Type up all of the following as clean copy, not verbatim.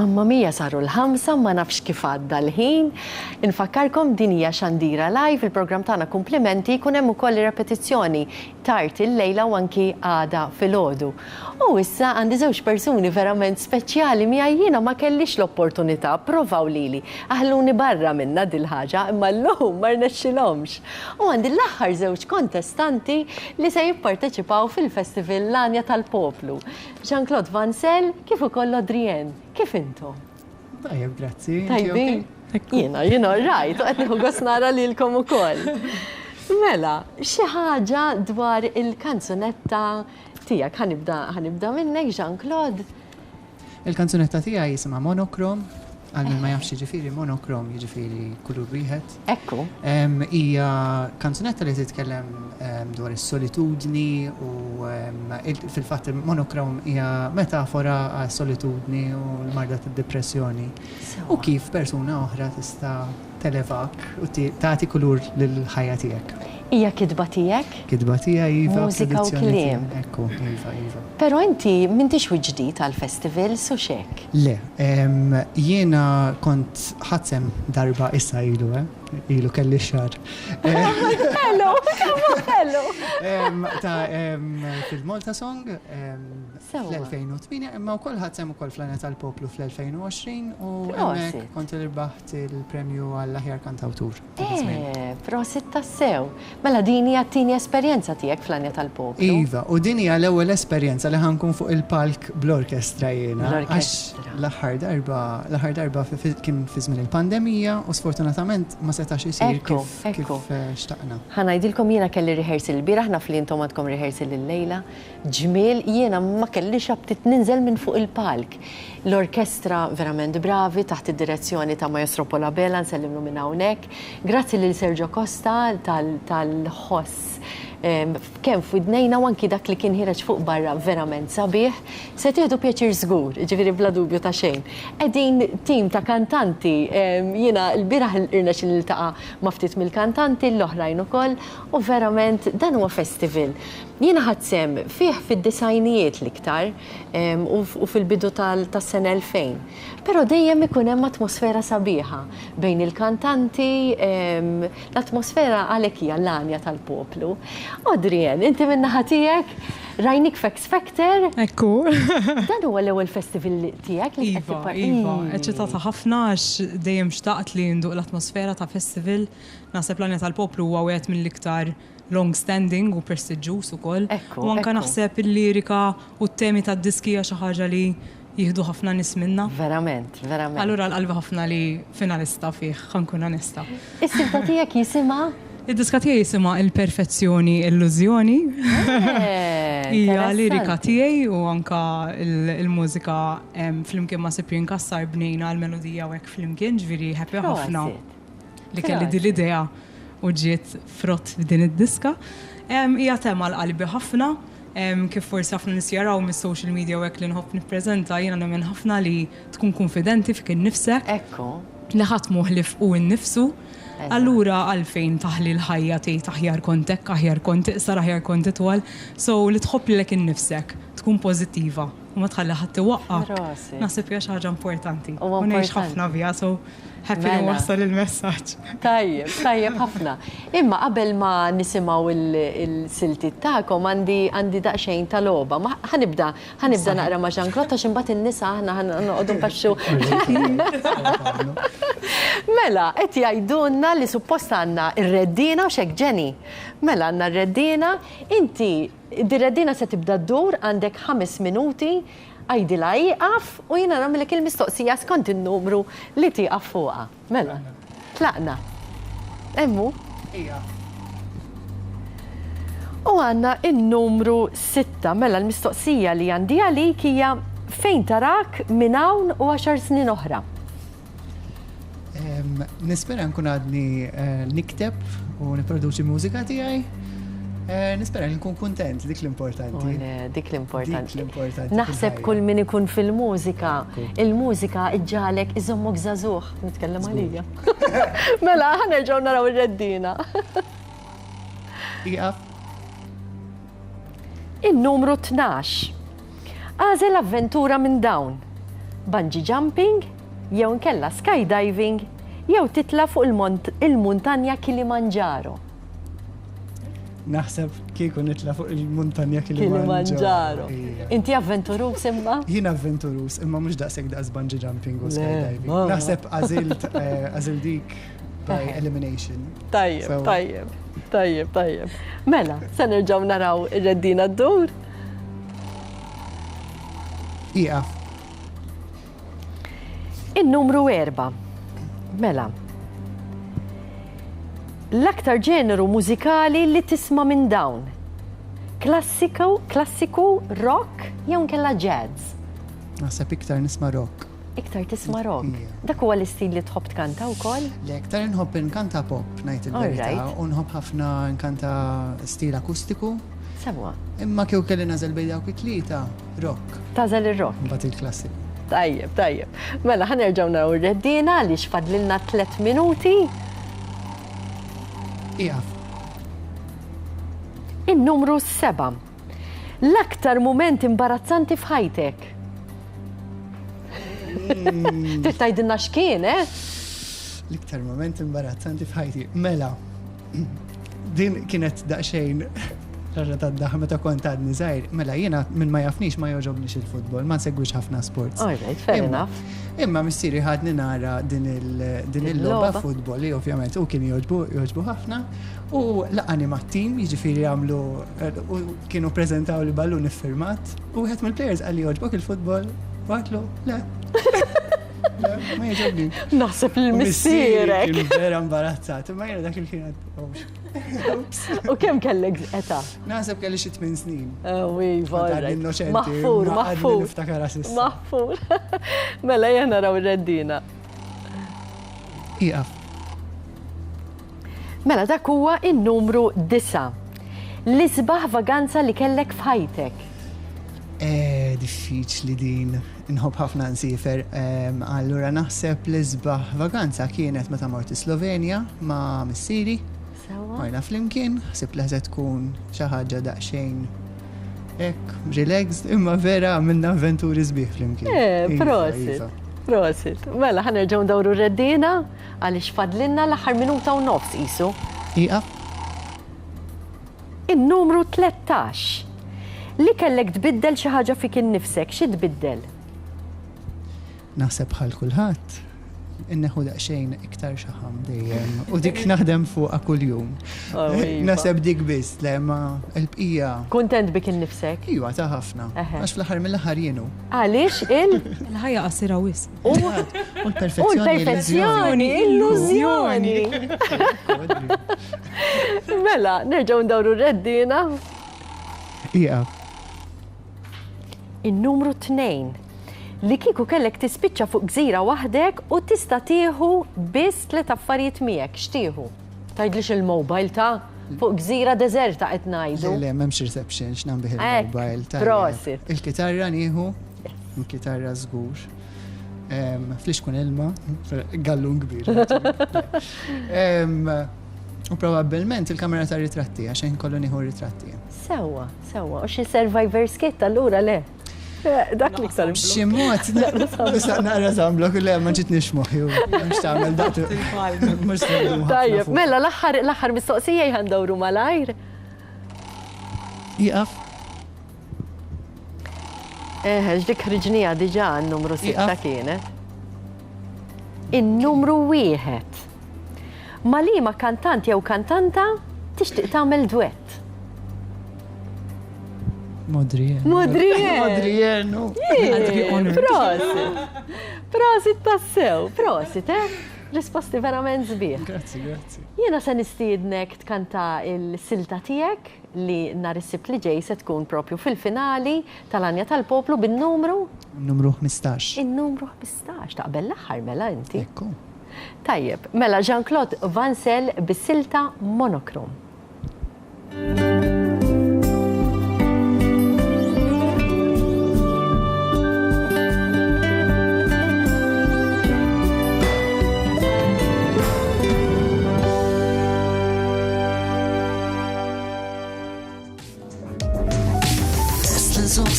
Mamma mia saru l-5 ma nafx kif għadda l-ħin. Infakkarkom din hija Xandira Live, il-programm tagħna komplimenti jkun hemm ukoll repetizzjoni tard il-lejla u anki għada filgħodu. U issa għandi żewġ persuni verament speċjali miegħi jiena ma kellix l-opportunità provaw lili. Aħluni barra minna dil-ħaġa imma llum ma rnexxilhomx. U għandi l-aħħar żewġ kontestanti li se jipparteċipaw fil-Festival Lanja tal-Poplu. Jean-Claude Vansel kif ukoll Adrien. Kif intom? Tajjeb, grazzi. Tajbin? Jiena, rajt, u qed nieħu gost nara lilkom ukoll. Mela, xi ħaġa dwar il-kanzunetta tiegħek ħanibda minnek, Jean-Claude. Il-kanzunetta tiegħi jisimha Monokrom, għal min ma jafx jiġifieri monokrom jiġifieri kulur wieħed. Ekku. Hija kanzunetta li titkellem dwar is-solitudni u fil-fatt monokrom hija metafora għas-solitudni u l-marda tad-depressjoni. U kif persuna oħra tista' televak u tagħti kulur lill-ħajja tiegħek. Hija kidba tiegħek? Kidba tiegħi iva. Mużika u kliem. Ekku, iva. Però inti m'intix ġdid għall-festival su xek? Le, jiena kont ħadsem darba issa ilu kelli xar. Hello. Fil-Malta Song fl-2008, imma wkoll ħadsem ukoll fl-Lanja tal-Poplu fl-2020 u hemmhekk kont irbaħt il-premju għall-aħjar kantawtur. Prosit tassew. Mela din hija t-tieni esperjenza tiegħek fl-Lanja tal-Poplu. Iva, u din hija l-ewwel esperjenza li ħankun fuq il-palk bl-orkestra jiena. Għax l-aħħar darba kien fi żmien il-pandemija u sfortunatament ma setax isir kif xtaqna. Ħanajdilkom jiena kelli rehearsal il-bieraħ naf li intom għandkom rehearsal il-lejla. Ġmiel jiena ma kellix abtit ninżel minn fuq il-palk. L-orkestra verament bravi taħt id-direzzjoni ta' Maestro Polabella nsellimlu minn hawnhekk. Grazzi lil Sergio Costa tal-ħoss kemm f'idnejna u anki dak li kien ħireġ fuq barra verament sabiħ, se tieħdu pjaċir żgur, ġifieri bla dubju ta' xejn. Qegħdin tim ta' kantanti, jiena l-bieraħ irnexxi niltaqa' ma' ftit mill-kantanti l-oħrajn ukoll u verament dan huwa festival. Jiena ħadsem fih fid-disajnijiet l-iktar u fil-bidu tas-sena 2000. Però dejjem ikun hemm atmosfera sabiħa bejn il-kantanti, l-atmosfera għalhekk hija l-Lanja tal-Poplu. Adrien, inti min-naħa tiegħek rajnik X Factor. Ekku. Dan huwa l-ewwel festival tiegħek li qed Iva, eċċitata ħafna għax dejjem xtaqt li nduq l-atmosfera ta' festival. Naħseb Lanja tal-Poplu huwa wieħed mill-iktar long standing u prestiġjuż ukoll. U anke naħseb il-lirika u t-temi tad-diski hija xi ħaġa li jieħdu ħafna nies minnha. Verament. Allura l-qalbi ħafna li finalista fih, ħankun onesta. Is-silta tiegħek jisimha? Id-diska tiegħi jisimha Il-Perfezzjoni Illużjoni. Hija lirika tiegħi u anke il-mużika flimkien ma' Cyprian Kassar bnejna l-melodija u hekk flimkien, ġifieri happy ħafna li kelli din l-idea u ġiet frott f'din id-diska. Hija tema l-qalbi ħafna, kif forsi ħafna nies jaraw mis-social media u hekk li nħobb nippreżenta jiena nemmen ħafna li tkun konfidenti fik innifsek. Ekku. Li ħadd muħlif u nnifsu. Allura għalfejn taħli l-ħajja tgħid aħjar kontek, aħjar kont iqsar, aħjar kont itwal. So li tħobb lilek innifsek, tkun pożittiva u ma tħalli ħadd tiwaqqaf. Naħseb hija xi ħaġa importanti. U ngħix ħafna biha, so happy li wassal il-messaġġ. Tajjeb ħafna. Imma qabel ma nisimgħu il-silti tagħkom għandi daqsxejn ta' logħba. Ħanibda naqra ma' Jean-Claude għax imbagħad in-nisa aħna ħanqogħdu npaxxu. Mela, qed jgħidulna li suppost għandna r-reddina u xek ġeni. Mela għandna r-reddina, inti dir-reddina se tibda ddur għandek 5 minuti, għajdila jiqaf u jiena nagħmilek il-mistoqsija skont in-numru li tieqaf fuqha. Mela, tlaqna. Emmu? U għandna in-numru 6. Mela l-mistoqsija li għandi għalik hija fejn tarak minn hawn u 10 snin oħra. Nispera nkun għadni nikteb u nipproduċi mużika tiegħi. Nispera li nkun kuntent, dik l-importanti. Dik l-importanti. Naħseb kull min ikun fil-mużika, il-mużika iġġalek iżommok żagħżugħ, nitkellem għalija. Mela ħanerġgħu naraw ir-reddina. In-numru 12. Għażel avventura minn dawn. bungee jumping, jew nkella skydiving, jew titla fuq il-muntanja Kilimanjaro. Naħseb kieku nitla fuq il-muntanja Kilimanjaro. Inti avventurus imma? Jien avventurus, imma mhux daqshekk daqs bungee jumping u skydiving. Naħseb għażil dik by elimination. Tajjeb. Mela, se nerġgħu naraw ir-reddina d-dur? Ieqaf. In-numru 4. Mela. L-aktar ġeneru mużikali li tisma' minn dawn. Klassiku, rock, jew nkella jazz. Naħseb iktar nisma' rock. Iktar tisma' rock. Dak huwa l-istil li tħobb tkanta wkoll? Le iktar inħobb inkanta pop, ngħid il-verità, u nħobb ħafna nkanta stil akustiku. Sewa. Imma kieku kelli nażel bejn dawk it-tlieta, rock. Tażel ir-rock. Mbagħad il-klassiku. Tajjeb. Mela ħanerġgħu naraw ir-reddina li xfadlilna 3 minuti. Ieqaf. In-numru 7. L-aktar mument imbarazzanti f'ħajtek. Trid tgħidilna x'kien, L-iktar moment imbarazzanti f'ħajti. Mela, din kienet daqsxejn raġa tad-daħ meta kont għadni żgħir. Mela jiena minn ma jafnix ma jogħġobniex il-futbol, ma nsegwix ħafna sports. All right, fair enough. Imma missieri ħadni nara din il-logħba futbol li ovvjament u kien jogħġbu ħafna u laqani mat-tim jiġifieri għamlu u kienu ppreżentaw li ballun iffirmat u wieħed mill-plejers qal li jogħġbok il-futbol u għatlu le. Ma jogħġobni. Naħseb il-missierek. Kien vera imbarazzat, imma jiena dak il-kienet. U kemm kellek età? Naħseb kelli xi 8 snin. Maħfur. Mela jena raw ir-reddina. Ieqaf. Mela dak huwa in-numru 9. L-isbaħ vaganza li kellek f'ħajtek. Diffiċli din. Inħobb ħafna nsifer. Allura naħseb l-isbaħ vaganza kienet meta mort Slovenja ma' missieri. Għajna flimkien, ħsib li tkun xi ħaġa daqsxejn relaxed, imma vera għamilna avventuri sbieħ flimkien. Prosit. Mela ħanerġgħu ndawru r-reddina għaliex fadlinna l-aħħar minuta u nofs qisu. Ieqaf. In-numru 13. Li kellek tbiddel xi ħaġa fik innifsek, xi tbiddel? Naħseb bħal kulħadd. Inneħu daqsxejn iktar xaħam dejjem u dik naħdem fuqha kuljum. Naħseb dik biss le ma l-bqija. Kuntent bik innifsek? Iwa ta' ħafna. Għax fl-aħħar mill-aħħar jienu. Għaliex il-ħajja qasira wis. U l-perfezzjoni, illużjoni. Mela, nerġgħu ndawru r-reddina. Ieqaf. In-numru 2. Li kieku kellek tispiċċa fuq gżira waħdek u tista' tieħu biss 3 affarijiet miegħek, x'tieħu? Tgħidlix il-mobile ta' fuq gżira deżerta qed ngħidu. Le m'hemmx reception x'nambih il-mobile ta' prosit. Il-kitarra nieħu, il-kitarra żgur. Flix kun ilma, gallun kbir. U probabbilment il-kamera ta' ritratti għaxejn kollu nieħu ritratti. Sewwa. U xi survivor's kit allura le? Dak li ktar. Xi mod, nara żamblok le ma ġitniex moħħi. Mhux tagħmel dak. Tajjeb, mela l-aħħar mistoqsija jħandawru malajr. Ieqaf. Ġdik ħriġnija diġà n-numru 6 kienet. In-numru 1. Ma liema kantant jew kantanta tixtieq tagħmel duett? Modrien. Prosit tassew. Prosit, Risposti verament sbieħ. Grazzi. Jiena se nistiednek tkanta il-silta tiegħek li nhar is-sibt li ġej se tkun propju fil-finali tal-Anja tal-Poplu bin-numru? Numru 15. In-numru 15 taqbel l-aħħar mela inti. Ekku. Tajjeb, mela Jean-Claude Vansel bis-silta Monochrome.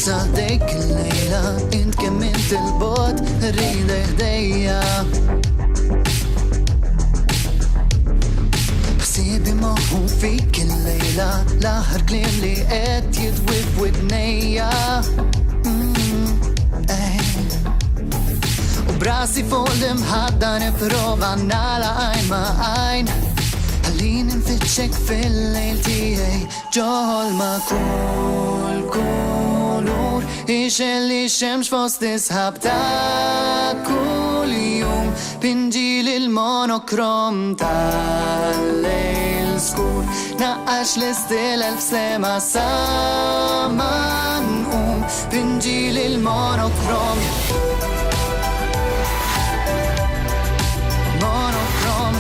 Sa dik il-lejla int kemm int il-bot rida ħdejja Ħsiebi moħu fik il-lejla l-aħħar kliem li qed jidwib widnejja U brasi fuq l-imħadda niprofa nala għajn ma' għajn Għallin nfittxek fil-lejl tijaj ġol ma' kull kulur Ixelli xemx fost isħab ta' kull jum Pinġil il-monokrom tal-lejl skur Naqqax l-istil elf sema saman Pinġil il-monokrom Monokrom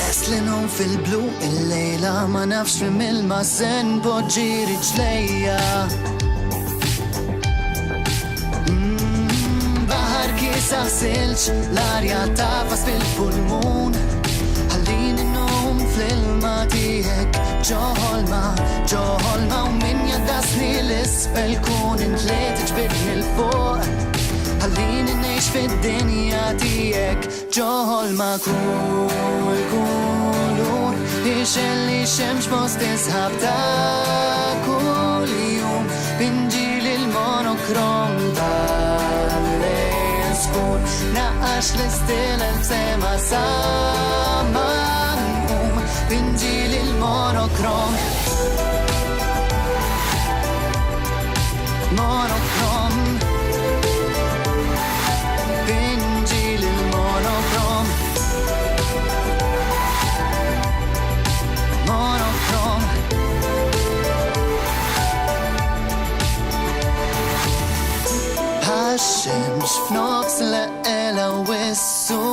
Eslinum fil-blu il-lejla Ma nafx fil-milma sen poġġi riġlejja Bahar kisa silċ L-arja tafas fil-pulmun Għallin innum fl-ilma tijek ġoħolma U min jaddasni l-isfel kun intlet ġbidni l-fuq Għallin innejx fid-dinja tijek ġoħolma kull kulur Ixelli xemx most isħab ta' kull jum Pinġil il-monokrom tal-lejl skur Naqqax l-istil el-sema saman Pinġil il-monokrom Monokrom Pinġil il-monokrom Monokrom Ħaxxemx f'nofs l-ela wissu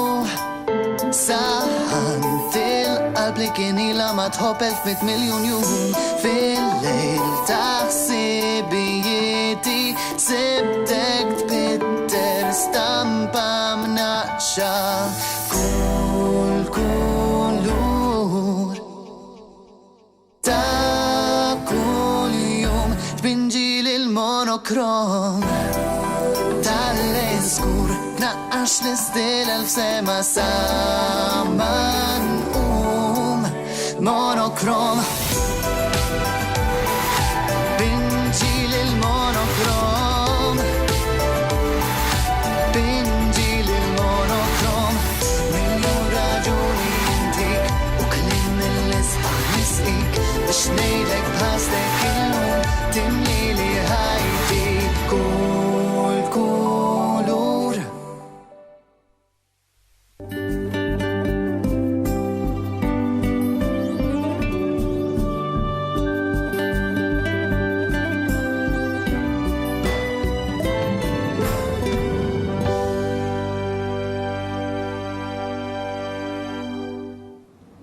Saħant il-qalb li kien ila ma tħobb 1,000 miljon jum Fil-lejl taħsibijieti Sibtek tbitter stampa mnaqxa Kull kulur Ta' kull jum Pinġil il-monokrom Tal-lejl skur Naqqax l-istil elf sema saman Monokrom Pinġil il-monokrom Pinġil il-monokrom Miljon raġuni jintik U klim mill-isħaħ nisqik Biex nejdek bħastek il-lum Timli li ħajti kull kulur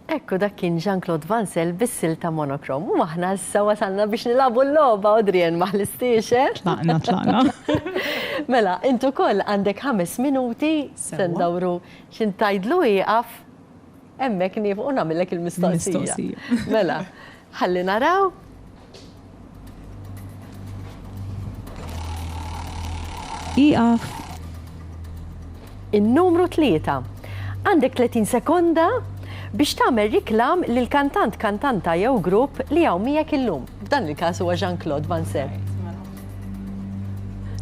Ekku dak kien Jean-Claude Van Zyl bis-silta Monokrom. U maħna issa wasalna biex nilabu l-logħba Odrien maħlistiex. Tlaqna. Mela, intu koll għandek 5 minuti se ndawru x'intajdlu jieqaf hemmhekk nieqfu u nagħmellek il-mistoqsija. Mela, ħalli naraw. Iqaf. In-numru 3. Għandek 30 sekonda biex tagħmel riklam lil kantanta jew grupp li hawn miegħek illum. F'dan il-każ huwa Jean-Claude Van Zyl.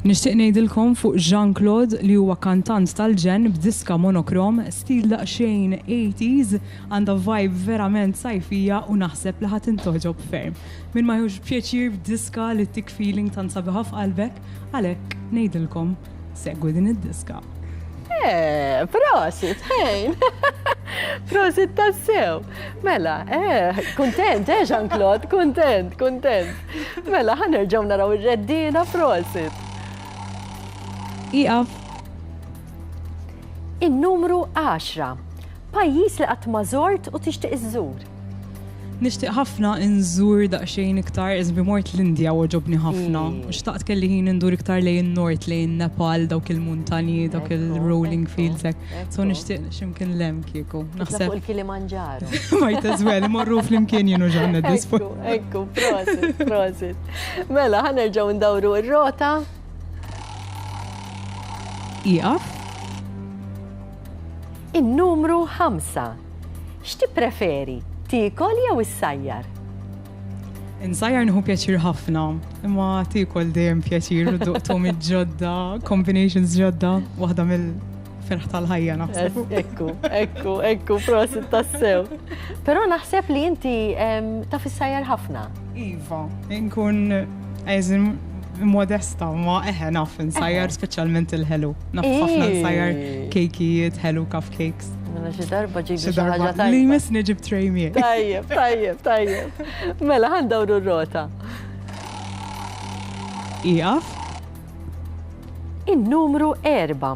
Nixtieq ngħidilkom fuq Jean-Claude li huwa kantant tal-ġen b'diska monokrom, stil daqsxejn 80s, għandha vibe verament sajfija u naħseb li ħadd intoġob ferm. Min ma jħux pjaċir b'diska li tik feeling tant sabiħa f'qalbek, għalhekk ngħidilkom segwi din id-diska. Prosit, ħejn. Prosit tassew. Mela, kontent, Jean-Claude, kontent. Mela, ħanerġaw naraw ir-reddina, prosit. Iqaf. In-numru 10. Pajjiż li qatt ma żort u tixtieq iżżur. Nixtieq ħafna nżur daqsxejn iktar, eżempju mort l-Indja u ġobni ħafna. U xtaqt kelli ħin ndur iktar lejn nord, lejn Nepal, dawk il-muntanji, dawk il-rolling fields hekk. So nixtieq x'imkien lem kieku. Naħseb fuq il-Kilimanġaro. Might as well, imorru flimkien jienu ġanna disfu. Ekku, prosit. Mela, ħanerġgħu ndawru r-rota. Iqaf. In-numru 5. X'ti preferi? Tikol jew issajjar? Insajjar nieħu pjaċir ħafna, imma tikol dejjem pjaċir u duqtom il-ġodda, combinations ġodda, waħda mill-ferħ tal-ħajja naħseb. Ekku, prosit tassew. Però naħseb li inti taf issajjar ħafna. Iva, nkun eżim modesta, ma naf insajjar speċjalment il-ħelu. Naf ħafna insajjar kejkijiet, ħelu cupcakes. Mela xi darba ġibi xi ħaġa tajba. Li jmiss niġib trejmiet. Tajjeb. Mela ħandawru r-rota. Iqaf. In-numru 4.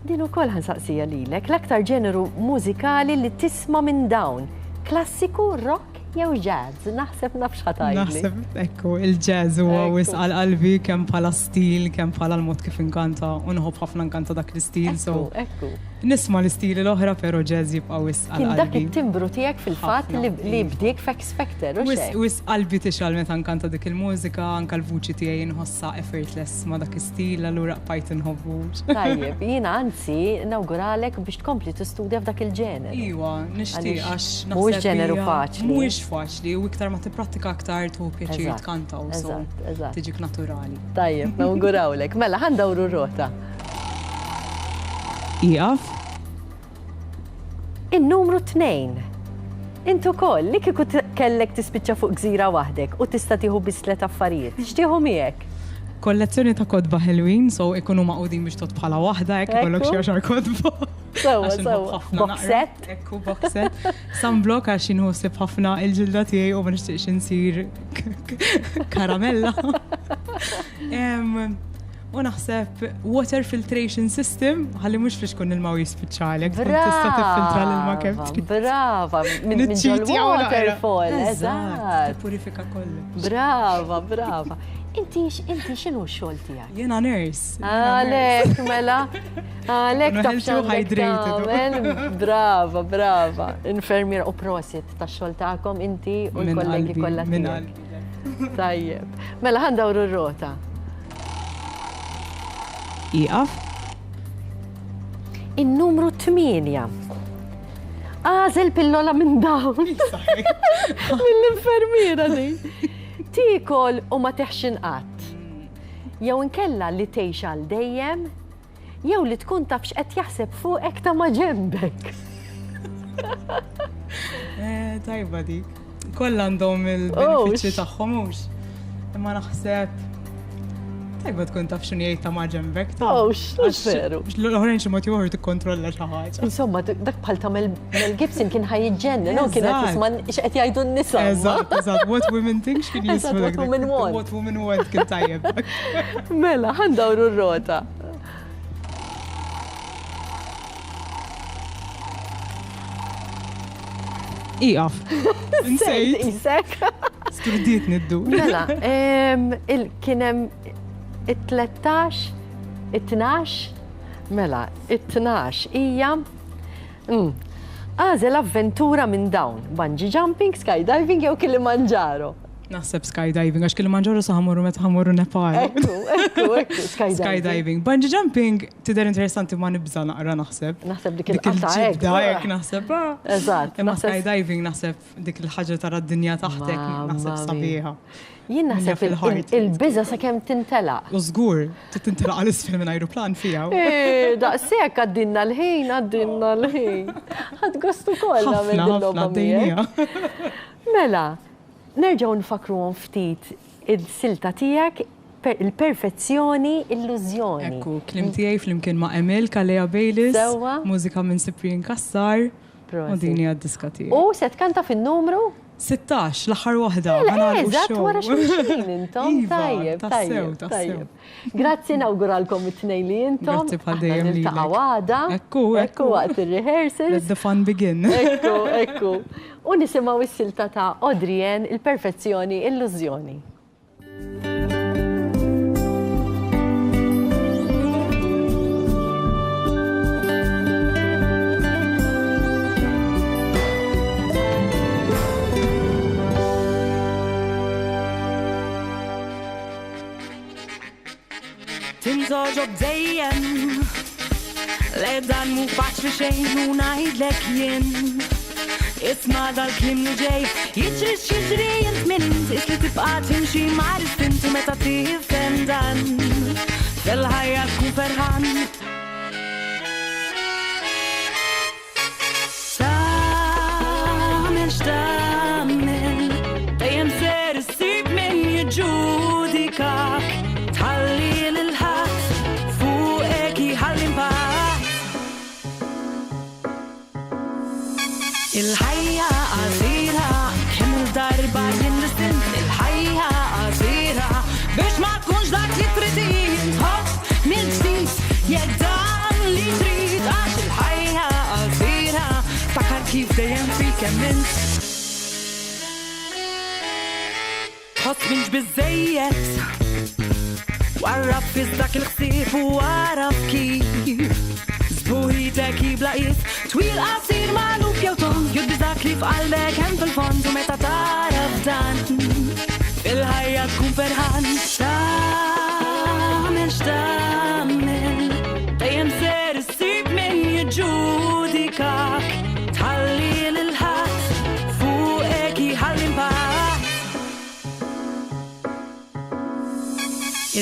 Din ukoll ħansaqsija lilek l-aktar ġeneru mużikali li tisma' minn dawn. Klassiku, rock jew jazz? Naħseb nafx ħatajli. Naħseb ekku il-jazz huwa wisq għal-qalbi kemm bħala stil, kemm bħala l-mod kif inkanta, u nħobb ħafna nkanta dak l-istil. Ekku. Nisma' l-istili l-oħra, però jazz jibqa' wisq Kien dak għal-qalbi. it-timbru tiegħek fil-fatt li bdiek f'X Factor, u xejn. Wisq qalbi tixal meta nkanta dik il-mużika, anke l-vuċi tiegħi nħossha effortless ma' dak istil, allura qbajt inħobbu. Tajjeb, jiena anzi nawguralek biex tkompli tistudja f'dak il-ġener. Iwa, nixtieq għax mhuwiex ġeneru faċli. Mhuwiex faċli u iktar ma tipprattika aktar tu pjaċir Eżatt, tkanta u so eżatt. tiġik naturali. Tajjeb, nawgurawlek. Mela ħandawru r-rota. Iqaf. In-numru 2. Intu koll li kieku kellek tispiċċa fuq gżira waħdek u tista' tieħu biss affarijiet. X'tieħu miegħek? Kollezzjoni ta' kodba ħelwin, so ikunu maqudin biex tot bħala waħda, hekk ikollok xi għaxar kodba. Sewa. Boxset? Ekku boxset. Sunblock għax inħossib ħafna il-ġilda tiegħi u ma nixtieqx insir karamella. U naħseb water filtration system, ħalli mhux fiex kun il-maw jispiċċalek, tkun tista' tiffiltra l-ilma kemm trid. Brava, minn waterfall, eżatt. Purifika kollu. Brava. Inti x'inhu x-xogħol tiegħek? Jiena nurse. Għalek, mela. Għalek hydrated. Brava. Infermier u prosit tax-xogħol tagħkom inti u l-kollegi kollha tiegħek. Tajjeb. Mela ħandawru r-rota. Iqaf. In-numru 8. Għażel pillola minn dawn. Mill-infermiera di. Tikol u ma teħxin qatt. Jew inkella li tgħix għal dejjem, jew li tkun taf x'qed jaħseb fuqek ta' ma' ġembek. Tajba dik. Kollha għandhom il-benefiċċji tagħhom mhux. Imma naħseb tajba tkun taf x'inhi jgħid ta' ma' ġembek. Veru. L-oħrajn xi mod ieħor tikkontrolla xi ħaġa. Insomma, dak bħal ta' Mel Gibson kien ħajjiġġenna, no kien qed jisma' x'qed jgħidu n-nisa. Eżatt. What women think x'kien jisma' What women want. What women want kien tajjeb. Mela, ħandawru r-rota. Iqaf. Nsejt. Isek. Sturdiet niddu. Mela, kien hemm it-13, it-12, mela, it-12 hija għażel avventura minn dawn, bungee jumping, skydiving jew Kilimanġaro. Naħseb skydiving, għax Kilimanġaro sa ħamurru meta ħamurru Nepal. Ekku, Skydiving. Bungee jumping tidher interessanti ma nibża naqra naħseb. Naħseb dik il-ġibda hekk naħseb. Eżatt. Imma skydiving naħseb dik il-ħaġa tara d-dinja taħtek naħseb sabiħa. Jien naħseb il-biża sakemm tintelaq. U żgur, tintelaq għal-isfel minn ajruplan fiha. Daqshekk għaddinna l-ħin. Ħadd gostu kollha minn il-logħba miegħek. Mela, nerġgħu nfakruhom ftit il-silta tiegħek il-perfezzjoni, illużjoni. Ekku, klim tiegħi flimkien ma' Emil, Kalea Baylis, mużika minn Cyprien Kassar, u din hija d-diska tiegħi. U se tkanta fin-numru? 16 l-aħħar waħda. Eżatt, wara xulxin intom. Iva, Tajjeb, tassew, tajjeb, tassew. tajjeb. Grazzi nawguralkom it-tnejn li intom. Grazzi bħal dejjem lilek. Niltaqgħu għada. Ekku. Waqt ir-rehearsals. Let the fun begin. Ekku. U nisimgħu is-silta ta' Adrien, il-perfezzjoni, illużjoni. Tinżoġob dejjem le dan mu faċli xejn u ngħidlek jien isma' dal-klim li ġej jiġri x'jiġri int minn int li tibqa' timxi mar istintu meta tifhem dan fil-ħajja tkun ferħan Tagħmel x'tagħmel dejjem ser issib min jiġġudikak tħalli il-ħajja qasira kemm il-darba jien nistint il-ħajja qasira biex ma tkunx dak li trid tħobb mill-ġdid jekk dan li trid għax il-ħajja qasira fakar kif dejjem fik hemm int tħoss minx biżżejjed warrab fis dak il-ħsieb u warab kif Buħitek jiblaqis, twil qasir magħluf jew ton judbiżak li f'qalbek hemm fil-fond u meta taraf dan il-ħajja tkun ferħan Tagħmel x'tagħmel dejjem ser issib min jiġġudikak tħalli lil ħadd fuqek jħalli impatt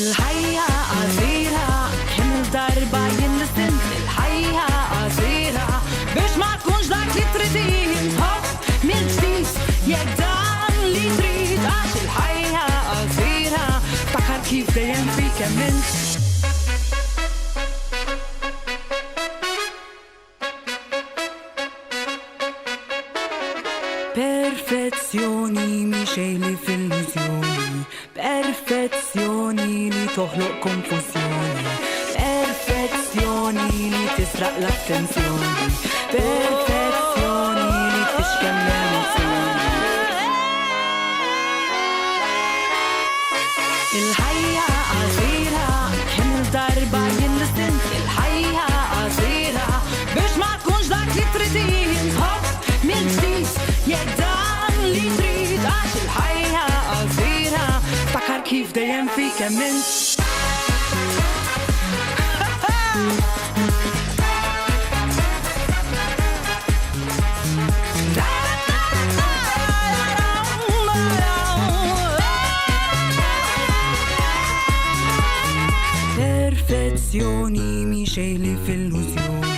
il-ħajja qasira kemm il-darba jien nistint il-ħajja qasira biex ma tkunx dak li trid tħobb mill-ġdid jekk dan li trid għax il-ħajja qasira fakar kif dejjem fik hemm int Perfezzjoni mi xejn li fil-illużjoni Perfezzjoni li toħloq konfużjoni Perfezzjoni li tisraq l-attenzjoni Perfezzjoni li tixkem l-emozzjoni Il-ħajja qasira kemm il-darba jien nistint il-ħajja qasira biex ma tkunx dak li trid tħobb mill-ġdid jekk dan li trid għax il-ħajja qasira fakar kif dejjem fik hemm int Perfezzjoni mi xejn li fil-illużjoni